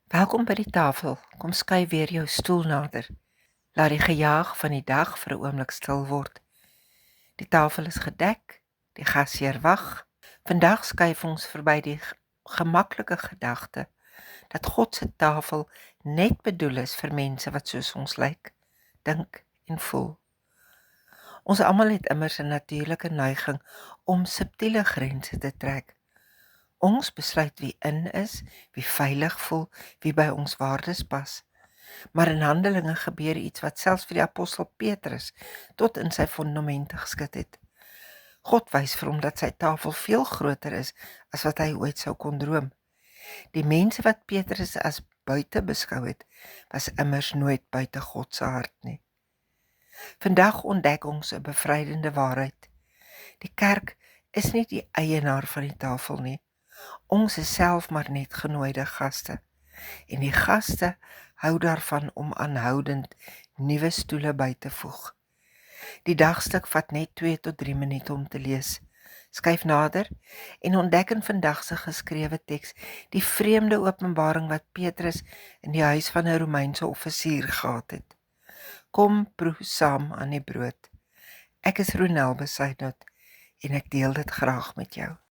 Welkom by die tafel. Kom skuif weer jou stoel nader. Laat die gejaag van die dag vir 'n oomblik stil word. Die tafel is gedek, die gasheer wag. Vandag skuif ons verby die gemaklike gedagte dat God se tafel net bedoel is vir mense wat soos ons lyk, dink en voel. Ons almal het immers 'n natuurlike neiging om subtiele grense te trek. Ons besluit wie in is, wie veilig voel, wie by ons waardes pas. Maar in Handelinge gebeur iets wat selfs vir die apostel Petrus tot in sy fondamente geskud het. God wys vir hom dat sy tafel veel groter is as wat hy ooit sou kon droom. Die mense wat Petrus as buite beskou het, was immers nooit buite God se hart nie. Vandag ontdek ons 'n bevrydende waarheid. Die kerk is nie die eienaar van die tafel nie. Ons is self maar net genooide gaste. En die gaste hou daarvan om aanhoudend nuwe stoele by te voeg. Die dagstuk vat net 2 tot 3 minute om te lees. Skuif nader en ontdek in vandag se geskrewe teks die vreemde openbaring wat Petrus in die huis van 'n Romeinse offisier gehad het. Kom proe saam aan die brood. Ek is Ronel Besuidnout en ek deel dit graag met jou.